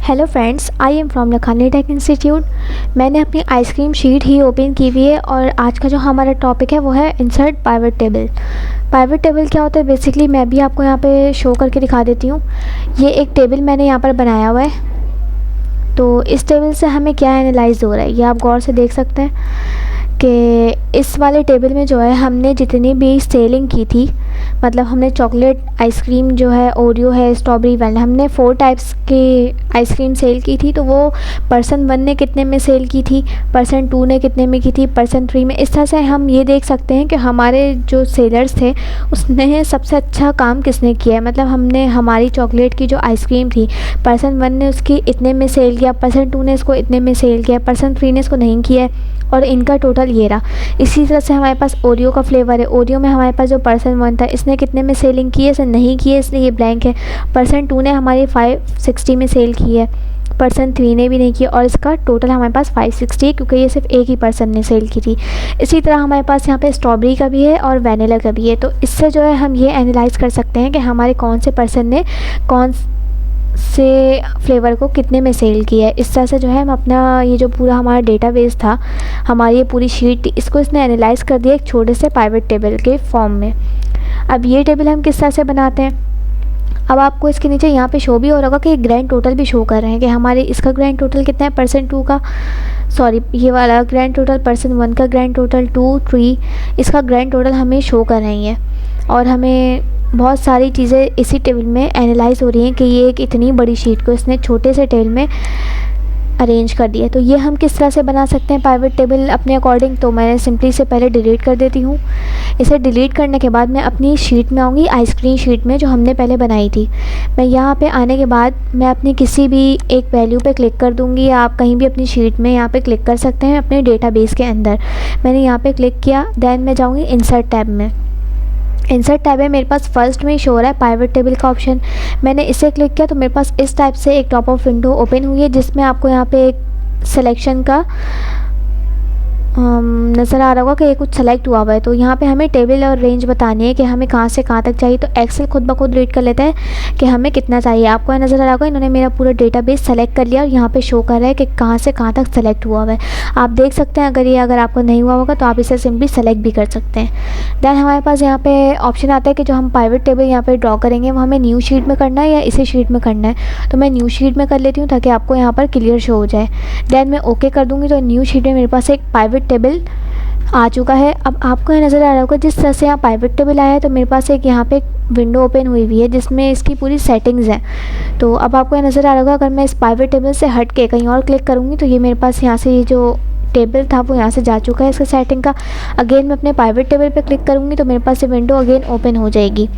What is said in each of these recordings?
Hello friends, I am from Lakhani tech institute. मैंने अपनी ice cream sheet ही open की हुई है और आज का जो हमारा टॉपिक है वो है insert pivot table. Pivot table क्या होता है बेसिकली मैं भी आपको यहाँ पे शो करके दिखा देती हूँ। ये एक टेबल मैंने यहाँ पर बनाया हुआ है। तो इस टेबल से हमें क्या एनालाइज हो रहा है ये आप गौर से देख सकते हैं कि इस वाले टेबल में जो है हमने जितनी भी सेलिंग की थी, मतलब हमने चॉकलेट आइसक्रीम जो है, ओरियो है, स्ट्रॉबेरी वैनिला, हमने 4 टाइप्स की आइसक्रीम सेल की थी। तो वो पर्सन 1 ने कितने में सेल की थी, पर्सन 2 ने कितने में की थी, पर्सन 3 में। इस तरह से हम ये देख सकते हैं कि हमारे जो सेलर्स थे उसने सबसे अच्छा काम किसने किया है। मतलब हमने हमारी चॉकलेट की जो आइसक्रीम थी, पर्सन 1 ने उसकी इतने में सेल किया, पर्सन 2 ने इसको इतने में सेल किया, पर्सन 3 ने इसको नहीं किया है, और इनका टोटल ये रहा। इसी तरह से हमारे पास ओरियो का फ्लेवर है। ओरियो में हमारे पास जो पर्सन 1 था इसने कितने में सेलिंग की है, इसने नहीं की है, इसलिए ये ब्लैंक है। पर्सन 2 ने हमारी 560 में सेल की है, पर्सन 3 ने भी नहीं किया, और इसका टोटल हमारे पास 560 है क्योंकि ये सिर्फ एक ही पर्सन ने सेल की थी। इसी तरह हमारे पास यहाँ पे स्ट्रॉबेरी का भी है और वैनिला का भी है। तो इससे जो है हम ये एनालाइज कर सकते हैं कि हमारे कौन से पर्सन ने कौन से फ्लेवर को कितने में सेल किया है। इस तरह से जो है हम अपना ये जो पूरा हमारा डेटाबेस था, हमारी ये पूरी शीट थी, इसको इसने एनालाइज कर दिया एक छोटे से पाइवट टेबल के फॉर्म में। अब ये टेबल हम किस तरह से बनाते हैं, अब आपको इसके नीचे यहाँ पे शो भी हो रहा होगा कि ग्रैंड टोटल भी शो कर रहे हैं कि हमारे इसका ग्रैंड टोटल कितना है, पर्सन 2 का, सॉरी ये वाला ग्रैंड टोटल, पर्सन 1 का ग्रैंड टोटल, 2, 3, इसका ग्रैंड टोटल हमें शो कर रही हैं। और हमें बहुत सारी चीज़ें इसी टेबल में एनालाइज हो रही हैं कि ये एक इतनी बड़ी शीट को इसने छोटे से टेबल में अरेंज कर दिया। तो ये हम किस तरह से बना सकते हैं पाइवट टेबल अपने अकॉर्डिंग। तो मैं सिंपली से पहले डिलीट कर देती हूँ। इसे डिलीट करने के बाद मैं अपनी शीट में आऊँगी, आइसक्रीम शीट में जो हमने पहले बनाई थी। मैं यहाँ पे आने के बाद मैं अपनी किसी भी एक वैल्यू पे क्लिक कर दूँगी, या आप कहीं भी अपनी शीट में यहाँ पे क्लिक कर सकते हैं अपने डेटाबेस के अंदर। मैंने यहाँ पे क्लिक किया, देन मैं जाऊँगी इंसर्ट टैब में। इंसर्ट टैब है, मेरे पास फर्स्ट में शो हो रहा है पाइवट टेबल का ऑप्शन। मैंने इसे क्लिक किया तो मेरे पास इस टाइप से एक टॉप ऑफ विंडो ओपन हुई है जिसमें आपको यहाँ पे एक सिलेक्शन का नज़र आ रहा होगा कि ये कुछ सेलेक्ट हुआ हुआ है। तो यहाँ पे हमें टेबल और रेंज बतानी है कि हमें कहाँ से कहाँ तक चाहिए। तो एक्सेल खुद ब खुद रीड कर लेता है कि हमें कितना चाहिए। आपको नज़र आ रहा होगा इन्होंने मेरा पूरा डेटाबेस सेलेक्ट कर लिया और यहाँ पे शो कर रहा है कि कहाँ से कहाँ तक सेलेक्ट हुआ हुआ है। आप देख सकते हैं अगर आपको नहीं हुआ होगा तो आप इसे सिंपली सेलेक्ट भी कर सकते हैं। दैन हमारे पास यहाँ पे ऑप्शन आता है कि जो हम पाइवट टेबल यहाँ पे ड्रॉ करेंगे वो हमें न्यू शीट में करना है या इसी शीट में करना है। तो मैं न्यू शीट में कर लेती हूँ ताकि आपको यहाँ पर क्लियर शो हो जाए। दैन मैं ओके कर दूँगी तो न्यू शीट में मेरे पास एक पाइवट टेबल आ चुका है। अब आपको ये नज़र आ रहा होगा जिस तरह से यहाँ पाइवट टेबल आया है तो मेरे पास एक यहाँ पे एक विंडो ओपन हुई हुई है जिसमें इसकी पूरी सेटिंग्स हैं। तो अब आपको ये नज़र आ रहा होगा अगर मैं इस पाइवट टेबल से हट के कहीं और क्लिक करूँगी तो ये मेरे पास यहाँ से ये जो टेबल था वो यहाँ से जा चुका है इसका सेटिंग का। अगेन मैं अपने पाइवट टेबल पे क्लिक करूँगी तो मेरे पास ये विंडो अगेन ओपन हो जाएगी।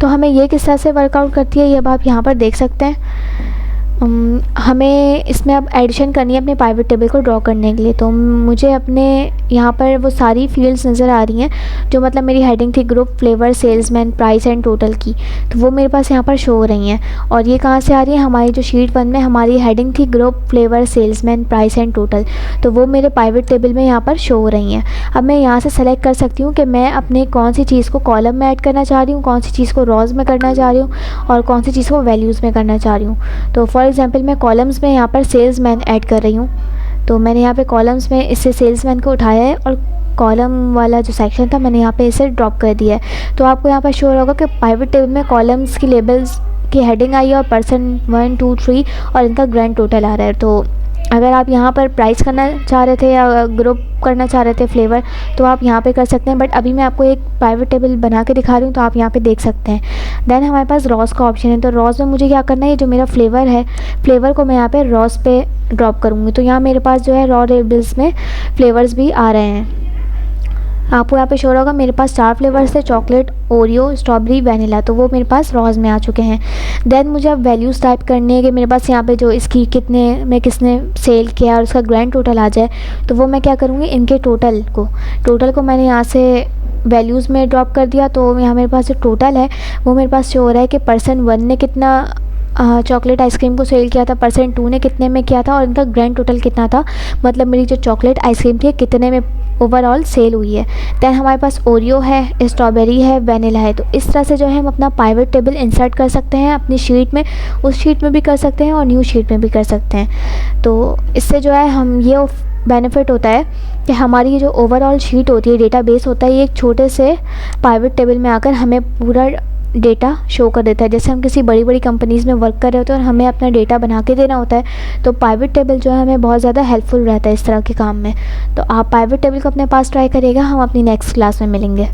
तो हमें ये किस तरह से वर्कआउट करती है ये अब आप यहाँ पर देख सकते हैं। हमें इसमें अब एडिशन करनी है अपने पाइवट टेबल को ड्रॉ करने के लिए। तो मुझे अपने यहाँ पर वो सारी फील्ड्स नज़र आ रही हैं जो मतलब मेरी हेडिंग थी group, flavour, salesman, price and total की, तो वो मेरे पास यहाँ पर शो हो रही हैं। और ये कहाँ से आ रही है, हमारी जो शीट 1 में हमारी हेडिंग थी group, flavour, salesman, price and total, तो वो मेरे पाइवट टेबल में यहाँ पर शो हो रही हैं। अब मैं यहाँ से सेलेक्ट कर सकती हूँ कि मैं अपने कौन सी चीज़ को कॉलम में ऐड करना चाह रही हूँ, कौन सी चीज़ को रॉज में करना चाह रही हूँ और कौन सी चीज़ को वैल्यूज़ में करना चाह रही हूँ। तो फॉर एग्जांपल मैं कॉलम्स में यहाँ पर सेल्समैन ऐड कर रही हूँ। तो मैंने यहाँ पे कॉलम्स में इससे सेल्समैन को उठाया है और कॉलम वाला जो सेक्शन था मैंने यहाँ पे इसे ड्रॉप कर दिया है। तो आपको यहाँ पर शो होगा कि पाइवट टेबल में कॉलम्स की लेबल्स की हेडिंग आई है और पर्सन 1, 2, 3 और इनका ग्रैंड टोटल आ रहा है। तो अगर आप यहाँ पर प्राइस करना चाह रहे थे या ग्रुप करना चाह रहे थे, फ्लेवर, तो आप यहाँ पे कर सकते हैं। बट अभी मैं आपको एक प्राइवेट टेबल बना के दिखा रही हूँ तो आप यहाँ पे देख सकते हैं। देन हमारे पास रॉस का ऑप्शन है। तो रॉस में मुझे क्या करना है, ये जो मेरा फ्लेवर है, फ्लेवर को मैं यहाँ पे रॉस पे ड्रॉप करूँगी। तो यहाँ मेरे पास जो है रॉ लेबल्स में फ्लेवर्स भी आ रहे हैं। आपको यहाँ पे शो होगा मेरे पास 4 फ्लेवर्स थे, चॉकलेट, ओरियो, स्ट्रॉबेरी, वैनिला, तो वो मेरे पास रॉज में आ चुके हैं। देन मुझे अब वैल्यूज़ टाइप करनी है कि मेरे पास यहाँ पे जो इसकी कितने में किसने सेल किया और उसका ग्रैंड टोटल आ जाए। तो वो मैं क्या करूँगी, इनके टोटल को मैंने यहाँ से वैल्यूज़ में ड्रॉप कर दिया। तो यहाँ मेरे पास जो टोटल है वो मेरे पास शो हो रहा है कि पर्सन 1 ने कितना चॉकलेट आइसक्रीम को सेल किया था, पर्सन 2 ने कितने में किया था और इनका ग्रैंड टोटल कितना था। मतलब मेरी जो चॉकलेट आइसक्रीम थी कितने में ओवरऑल सेल हुई है। दैन हमारे पास ओरियो है, स्ट्रॉबेरी है, वेनिला है। तो इस तरह से जो है हम अपना पाइवट टेबल इंसर्ट कर सकते हैं अपनी शीट में, उस शीट में भी कर सकते हैं और न्यू शीट में भी कर सकते हैं। तो इससे जो है हम ये बेनिफिट होता है कि हमारी जो ओवरऑल शीट होती है, डेटाबेस होता है, ये एक छोटे से पाइवट टेबल में आकर हमें पूरा डेटा शो कर देता है। जैसे हम किसी बड़ी बड़ी कंपनीज़ में वर्क कर रहे होते हैं और हमें अपना डेटा बना के देना होता है, तो पाइवट टेबल जो है हमें बहुत ज़्यादा हेल्पफुल रहता है इस तरह के काम में। तो आप पाइवट टेबल को अपने पास ट्राई करिएगा। हम अपनी नेक्स्ट क्लास में मिलेंगे।